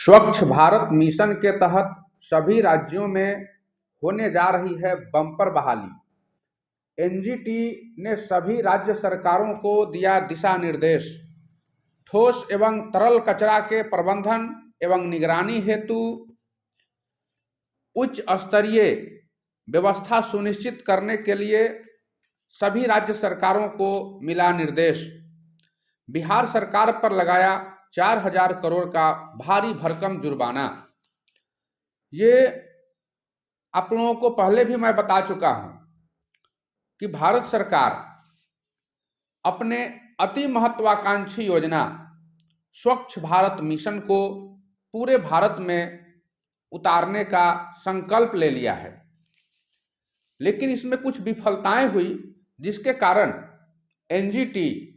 स्वच्छ भारत मिशन के तहत सभी राज्यों में होने जा रही है बम्पर बहाली। एनजीटी ने सभी राज्य सरकारों को दिया दिशा निर्देश। ठोस एवं तरल कचरा के प्रबंधन एवं निगरानी हेतु उच्च स्तरीय व्यवस्था सुनिश्चित करने के लिए सभी राज्य सरकारों को मिला निर्देश। बिहार सरकार पर लगाया 4,000 करोड़ का भारी भरकम जुर्माना। ये आप लोगों को पहले भी मैं बता चुका हूं कि भारत सरकार अपने अति महत्वाकांक्षी योजना स्वच्छ भारत मिशन को पूरे भारत में उतारने का संकल्प ले लिया है, लेकिन इसमें कुछ विफलताएं हुई, जिसके कारण एनजीटी,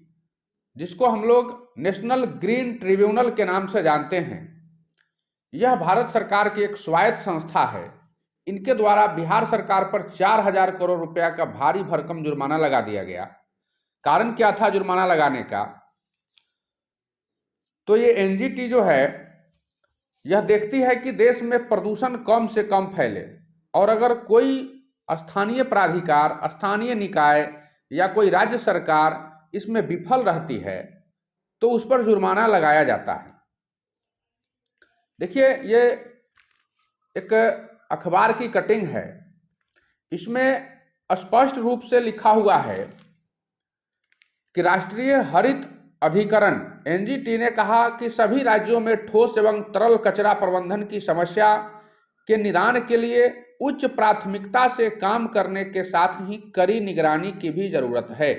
जिसको हम लोग नेशनल ग्रीन ट्रिब्यूनल के नाम से जानते हैं, यह भारत सरकार की एक स्वायत्त संस्था है। इनके द्वारा बिहार सरकार पर 4,000 करोड़ रुपया का भारी भरकम जुर्माना लगा दिया गया। कारण क्या था जुर्माना लगाने का? तो ये एनजीटी जो है यह देखती है कि देश में प्रदूषण कम से कम फैले, और अगर कोई स्थानीय प्राधिकार, स्थानीय निकाय या कोई राज्य सरकार इसमें विफल रहती है तो उस पर जुर्माना लगाया जाता है। देखिए, ये एक अखबार की कटिंग है। इसमें स्पष्ट रूप से लिखा हुआ है कि राष्ट्रीय हरित अधिकरण एनजीटी ने कहा कि सभी राज्यों में ठोस एवं तरल कचरा प्रबंधन की समस्या के निदान के लिए उच्च प्राथमिकता से काम करने के साथ ही कड़ी निगरानी की भी जरूरत है।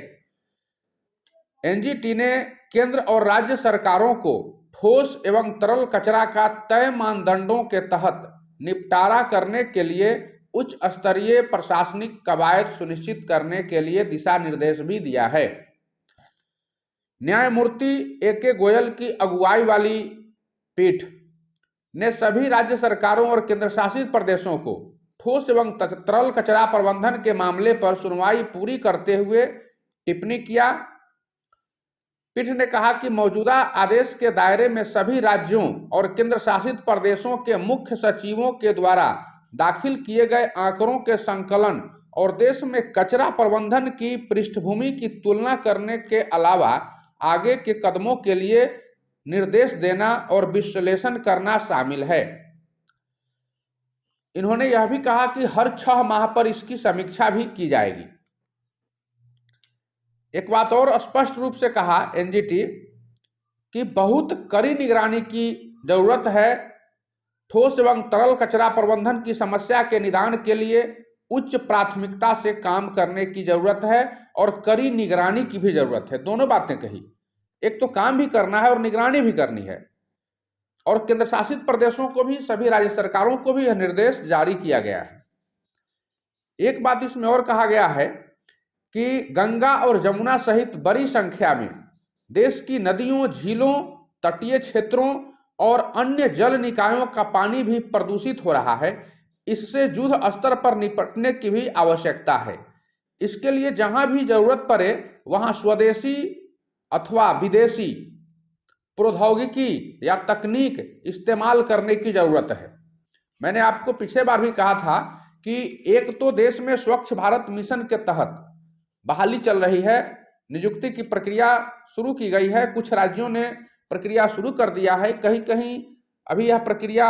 एनजीटी ने केंद्र और राज्य सरकारों को ठोस एवं तरल कचरा का तय मानदंडों के तहत निपटारा करने के लिए उच्च स्तरीय प्रशासनिक कवायद सुनिश्चित करने के लिए दिशा निर्देश भी दिया है। न्यायमूर्ति ए.के. गोयल की अगुवाई वाली पीठ ने सभी राज्य सरकारों और केंद्र शासित प्रदेशों को ठोस एवं तरल कचरा प्रबंधन के मामले पर सुनवाई पूरी करते हुए टिप्पणी किया। पीठ ने कहा कि मौजूदा आदेश के दायरे में सभी राज्यों और केंद्र शासित प्रदेशों के मुख्य सचिवों के द्वारा दाखिल किए गए आंकड़ों के संकलन और देश में कचरा प्रबंधन की पृष्ठभूमि की तुलना करने के अलावा आगे के कदमों के लिए निर्देश देना और विश्लेषण करना शामिल है। इन्होंने यह भी कहा कि हर 6 माह पर इसकी समीक्षा भी की जाएगी। एक बात और स्पष्ट रूप से कहा एनजीटी कि बहुत कड़ी निगरानी की जरूरत है। ठोस एवं तरल कचरा प्रबंधन की समस्या के निदान के लिए उच्च प्राथमिकता से काम करने की जरूरत है और कड़ी निगरानी की भी जरूरत है। दोनों बातें कही, एक तो काम भी करना है और निगरानी भी करनी है। और केंद्र शासित प्रदेशों को भी, सभी राज्य सरकारों को भी यह निर्देश जारी किया गया है। एक बात इसमें और कहा गया है कि गंगा और जमुना सहित बड़ी संख्या में देश की नदियों, झीलों, तटीय क्षेत्रों और अन्य जल निकायों का पानी भी प्रदूषित हो रहा है। इससे युद्ध स्तर पर निपटने की भी आवश्यकता है। इसके लिए जहां भी जरूरत पड़े वहां स्वदेशी अथवा विदेशी प्रौद्योगिकी या तकनीक इस्तेमाल करने की जरूरत है। मैंने आपको पिछले बार भी कहा था कि एक तो देश में स्वच्छ भारत मिशन के तहत बहाली चल रही है, नियुक्ति की प्रक्रिया शुरू की गई है, कुछ राज्यों ने प्रक्रिया शुरू कर दिया है, कहीं कहीं अभी यह प्रक्रिया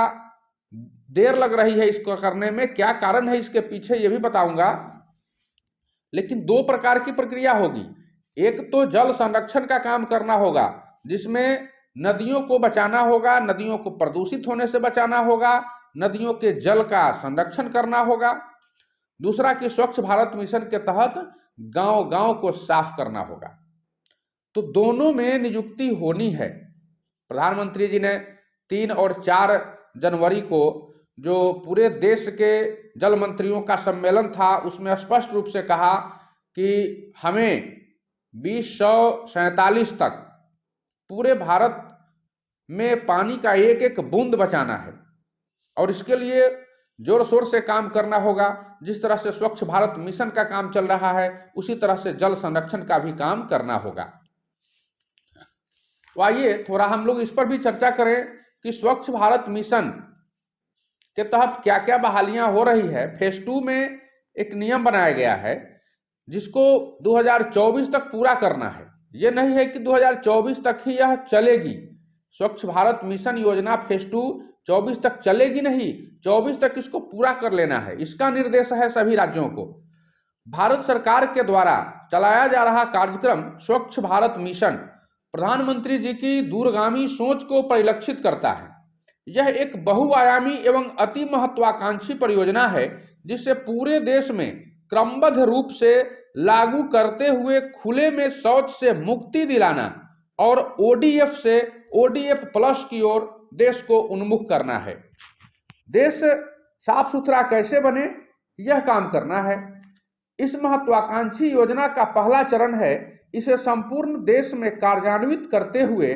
देर लग रही है इसको करने में। क्या कारण है इसके पीछे ये भी बताऊंगा। लेकिन 2 प्रकार की प्रक्रिया होगी। एक तो जल संरक्षण का काम करना होगा, जिसमें नदियों को बचाना होगा, नदियों को प्रदूषित होने से बचाना होगा, नदियों के जल का संरक्षण करना होगा। दूसरा कि स्वच्छ भारत मिशन के तहत गांव-गांव को साफ करना होगा। तो दोनों में नियुक्ति होनी है। प्रधानमंत्री जी ने 3 और 4 जनवरी को जो पूरे देश के जल मंत्रियों का सम्मेलन था, उसमें स्पष्ट रूप से कहा कि हमें 2047 तक पूरे भारत में पानी का एक एक बूंद बचाना है और इसके लिए जोर शोर से काम करना होगा। जिस तरह से स्वच्छ भारत मिशन का काम चल रहा है, उसी तरह से जल संरक्षण का भी काम करना होगा। तो आइए थोड़ा हम लोग इस पर भी चर्चा करें कि स्वच्छ भारत मिशन के तहत क्या क्या बहालियां हो रही है। फेज 2 में एक नियम बनाया गया है जिसको 2024 तक पूरा करना है। ये नहीं है कि 2024 तक ही यह चलेगी। स्वच्छ भारत मिशन योजना फेज 2 24 तक चलेगी नहीं, 24 तक इसको पूरा कर लेना है। इसका निर्देश है सभी राज्यों को। भारत सरकार के द्वारा चलाया जा रहा कार्यक्रम स्वच्छ भारत मिशन प्रधानमंत्री जी की दूरगामी सोच को परिलक्षित करता है। यह एक बहुआयामी एवं अति महत्वाकांक्षी परियोजना है जिससे पूरे देश में क्रमबद्ध रूप से लागू करते हुए खुले में शौच से मुक्ति दिलाना और ओडीएफ से ओडीएफ प्लस की ओर देश को उन्मुख करना है। देश साफ सुथरा कैसे बने, यह काम करना है। इस महत्वाकांक्षी योजना का पहला चरण है इसे संपूर्ण देश में कार्यान्वित करते हुए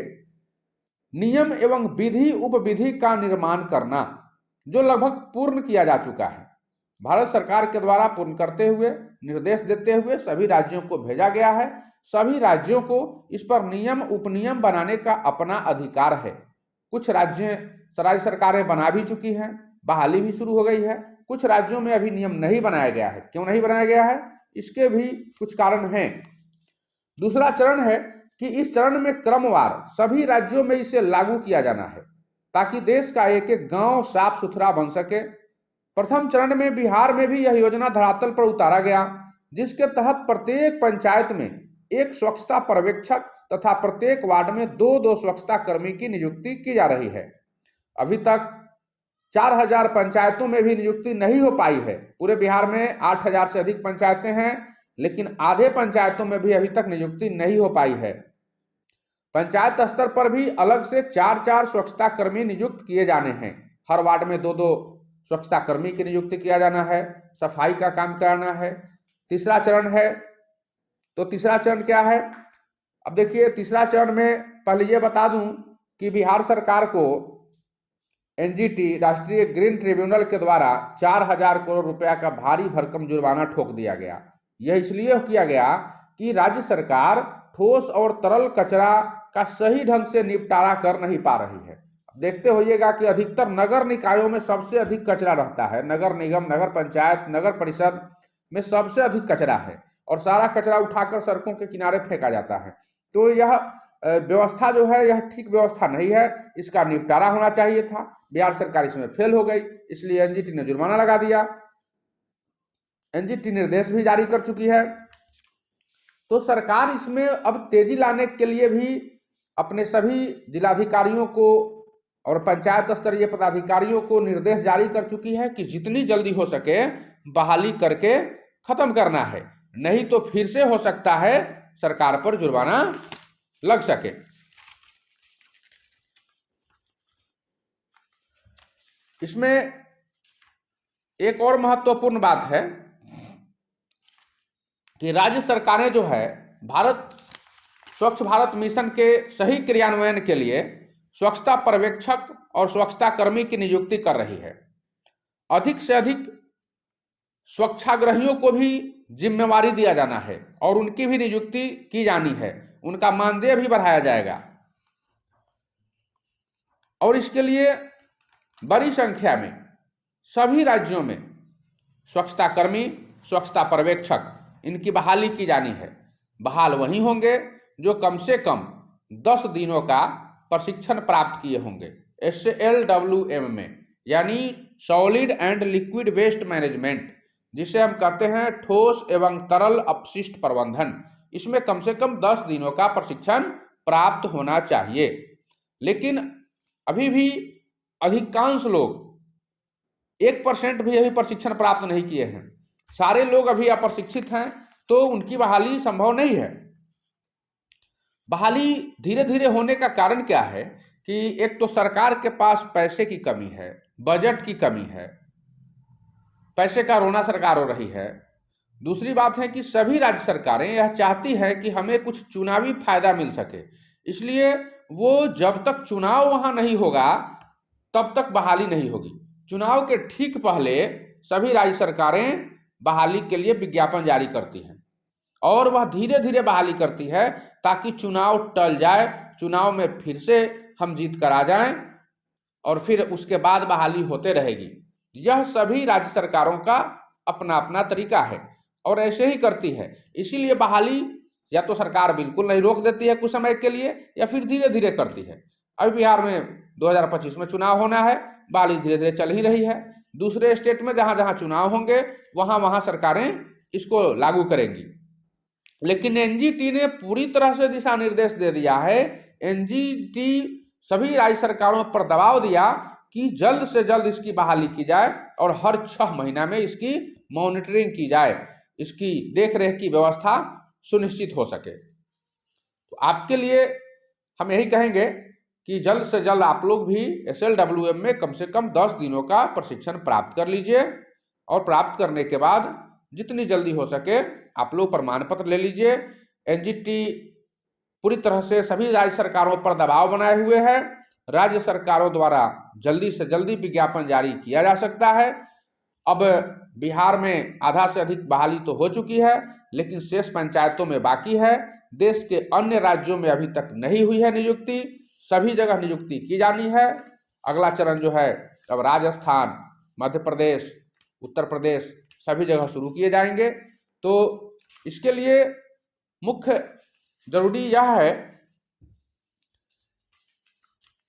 नियम एवं विधि उपविधि का निर्माण करना, जो लगभग पूर्ण किया जा चुका है। भारत सरकार के द्वारा पूर्ण करते हुए निर्देश देते हुए सभी राज्यों को भेजा गया है। सभी राज्यों को इस पर नियम उपनियम बनाने का अपना अधिकार है। कुछ राज्य सरकारें बना भी चुकी हैं, बहाली भी शुरू हो गई है। कुछ राज्यों में अभी नियम नहीं बनाया गया है। क्यों नहीं बनाया गया है, इसके भी कुछ कारण हैं। दूसरा चरण है कि इस चरण में क्रमवार सभी राज्यों में इसे लागू किया जाना है ताकि देश का एक एक गांव साफ सुथरा बन सके। प्रथम चरण में बिहार में भी यह योजना धरातल पर उतारा गया, जिसके तहत प्रत्येक पंचायत में एक स्वच्छता पर्यवेक्षक तथा प्रत्येक वार्ड में 2-2 स्वच्छता कर्मी की नियुक्ति की जा रही है। अभी तक 4000 पंचायतों में भी नियुक्ति नहीं हो पाई है। पूरे बिहार में 8000 से अधिक पंचायतें हैं, लेकिन आधे पंचायतों में भी अभी तक नियुक्ति नहीं हो पाई है। पंचायत स्तर पर भी अलग से 4-4 स्वच्छता कर्मी नियुक्त किए जाने हैं। हर वार्ड में 2-2 स्वच्छता कर्मी की नियुक्ति किया जाना है, सफाई का काम कराना है। तीसरा चरण है, तो तीसरा चरण क्या है? अब देखिए, तीसरा चरण में पहले ये बता दूं कि बिहार सरकार को एनजीटी राष्ट्रीय ग्रीन ट्रिब्यूनल के द्वारा 4000 करोड़ रुपया का भारी भरकम जुर्माना ठोक दिया गया। यह इसलिए किया गया कि राज्य सरकार ठोस और तरल कचरा का सही ढंग से निपटारा कर नहीं पा रही है। देखते होइएगा कि अधिकतर नगर निकायों में सबसे अधिक कचरा रहता है। नगर निगम, नगर पंचायत, नगर परिषद में सबसे अधिक कचरा है और सारा कचरा उठाकर सड़कों के किनारे फेंका जाता है। तो यह व्यवस्था जो है, यह ठीक व्यवस्था नहीं है। इसका निपटारा होना चाहिए था। बिहार सरकार इसमें फेल हो गई, इसलिए एनजीटी ने जुर्माना लगा दिया। एनजीटी निर्देश भी जारी कर चुकी है। तो सरकार इसमें अब तेजी लाने के लिए भी अपने सभी जिलाधिकारियों को और पंचायत स्तरीय पदाधिकारियों को निर्देश जारी कर चुकी है कि जितनी जल्दी हो सके बहाली करके खत्म करना है, नहीं तो फिर से हो सकता है सरकार पर जुर्माना लग सके। इसमें एक और महत्वपूर्ण बात है कि राज्य सरकारें जो है स्वच्छ भारत मिशन के सही क्रियान्वयन के लिए स्वच्छता पर्यवेक्षक और स्वच्छता कर्मी की नियुक्ति कर रही है। अधिक से अधिक स्वच्छाग्रहियों को भी जिम्मेवारी दिया जाना है और उनकी भी नियुक्ति की जानी है। उनका मानदेय भी बढ़ाया जाएगा और इसके लिए बड़ी संख्या में सभी राज्यों में स्वच्छता कर्मी, स्वच्छता पर्यवेक्षक, इनकी बहाली की जानी है। बहाल वही होंगे जो कम से कम 10 दिनों का प्रशिक्षण प्राप्त किए होंगे SLWM में, यानी solid and liquid waste management, जिसे हम कहते हैं ठोस एवं तरल अपशिष्ट प्रबंधन। इसमें कम से कम 10 दिनों का प्रशिक्षण प्राप्त होना चाहिए। लेकिन अभी भी अधिकांश लोग 1% भी अभी प्रशिक्षण प्राप्त नहीं किए हैं। सारे लोग अभी अप्रशिक्षित हैं, तो उनकी बहाली संभव नहीं है। बहाली धीरे धीरे होने का कारण क्या है कि एक तो सरकार के पास पैसे की कमी है, बजट की कमी है, पैसे का रोना सरकार हो रही है। दूसरी बात है कि सभी राज्य सरकारें यह चाहती है कि हमें कुछ चुनावी फायदा मिल सके, इसलिए वो जब तक चुनाव वहां नहीं होगा तब तक बहाली नहीं होगी। चुनाव के ठीक पहले सभी राज्य सरकारें बहाली के लिए विज्ञापन जारी करती हैं और वह धीरे धीरे बहाली करती है ताकि चुनाव टल जाए, चुनाव में फिर से हम जीत कर आ जाएं और फिर उसके बाद बहाली होते रहेगी। यह सभी राज्य सरकारों का अपना अपना तरीका है और ऐसे ही करती है। इसीलिए बहाली या तो सरकार बिल्कुल नहीं रोक देती है कुछ समय के लिए, या फिर धीरे धीरे करती है। अभी बिहार में 2025 में चुनाव होना है, बहाली धीरे धीरे चल ही रही है। दूसरे स्टेट में जहां जहां चुनाव होंगे वहां वहां सरकारें इसको लागू करेंगी। लेकिन एनजीटी ने पूरी तरह से दिशा निर्देश दे दिया है। एनजीटी सभी राज्य सरकारों पर दबाव दिया कि जल्द से जल्द इसकी बहाली की जाए और हर 6 महीना में इसकी मॉनिटरिंग की जाए, इसकी देखरेख की व्यवस्था सुनिश्चित हो सके। तो आपके लिए हम यही कहेंगे कि जल्द से जल्द आप लोग भी SLWM में कम से कम 10 दिनों का प्रशिक्षण प्राप्त कर लीजिए और प्राप्त करने के बाद जितनी जल्दी हो सके आप लोग प्रमाण पत्र ले लीजिए। एनजीटी पूरी तरह से सभी राज्य सरकारों पर दबाव बनाए हुए है। राज्य सरकारों द्वारा जल्दी से जल्दी विज्ञापन जारी किया जा सकता है। अब बिहार में आधा से अधिक बहाली तो हो चुकी है, लेकिन शेष पंचायतों में बाकी है। देश के अन्य राज्यों में अभी तक नहीं हुई है नियुक्ति, सभी जगह नियुक्ति की जानी है। अगला चरण जो है अब राजस्थान, मध्य प्रदेश, उत्तर प्रदेश सभी जगह शुरू किए जाएंगे। तो इसके लिए मुख्य जरूरी यह है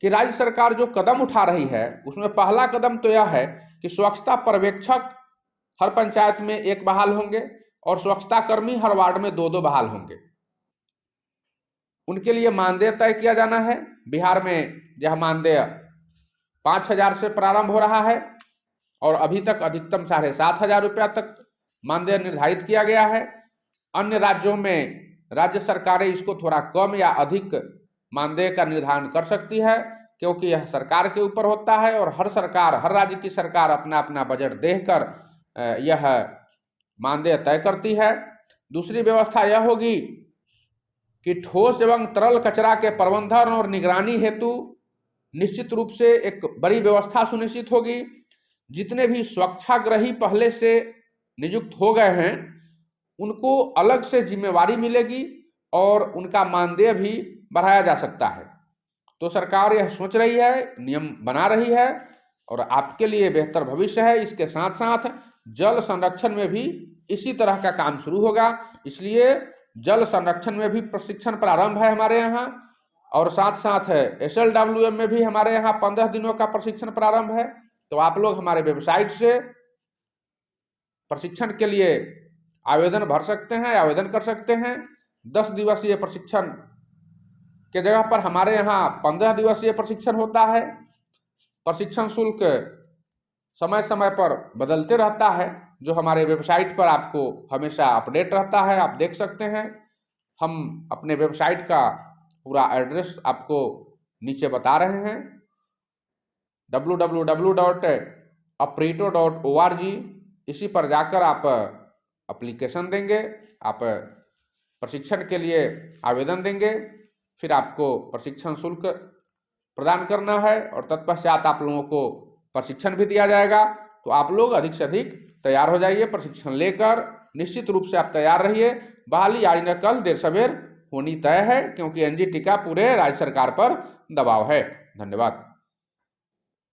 कि राज्य सरकार जो कदम उठा रही है उसमें पहला कदम तो यह है कि स्वच्छता पर्यवेक्षक हर पंचायत में 1 बहाल होंगे और स्वच्छता कर्मी हर वार्ड में 2-2 बहाल होंगे। उनके लिए मानदेय तय किया जाना है। बिहार में यह मानदेय 5,000 से प्रारंभ हो रहा है और अभी तक अधिकतम 7,500 रुपया तक मानदेय निर्धारित किया गया है। अन्य राज्यों में राज्य सरकारें इसको थोड़ा कम या अधिक मानदेय का निर्धारण कर सकती है, क्योंकि यह सरकार के ऊपर होता है और हर राज्य की सरकार अपना अपना बजट देखकर यह मानदेय तय करती है। दूसरी व्यवस्था यह होगी कि ठोस एवं तरल कचरा के प्रबंधन और निगरानी हेतु निश्चित रूप से एक बड़ी व्यवस्था सुनिश्चित होगी। जितने भी स्वच्छाग्रही पहले से नियुक्त हो गए हैं उनको अलग से जिम्मेवारी मिलेगी और उनका मानदेय भी बढ़ाया जा सकता है। तो सरकार यह सोच रही है, नियम बना रही है और आपके लिए बेहतर भविष्य है। इसके साथ साथ जल संरक्षण में भी इसी तरह का काम शुरू होगा, इसलिए जल संरक्षण में भी प्रशिक्षण प्रारंभ है हमारे यहाँ और साथ साथ SLWM में भी हमारे यहाँ 15 दिनों का प्रशिक्षण प्रारंभ है। तो आप लोग हमारे वेबसाइट से प्रशिक्षण के लिए आवेदन भर सकते हैं, आवेदन कर सकते हैं। 10 दिवसीय प्रशिक्षण के जगह पर हमारे यहाँ 15 दिवसीय प्रशिक्षण होता है। प्रशिक्षण शुल्क समय समय पर बदलते रहता है, जो हमारे वेबसाइट पर आपको हमेशा अपडेट रहता है, आप देख सकते हैं। हम अपने वेबसाइट का पूरा एड्रेस आपको नीचे बता रहे हैं, www.aprito.org। इसी पर जाकर आप एप्लीकेशन देंगे, आप प्रशिक्षण के लिए आवेदन देंगे, फिर आपको प्रशिक्षण शुल्क प्रदान करना है और तत्पश्चात आप लोगों को प्रशिक्षण भी दिया जाएगा। तो आप लोग अधिक से अधिक तैयार हो जाइए, प्रशिक्षण लेकर निश्चित रूप से आप तैयार रहिए। बहाली आज न कल देर सवेर होनी तय है, क्योंकि एनजीटी का पूरे राज्य सरकार पर दबाव है। धन्यवाद।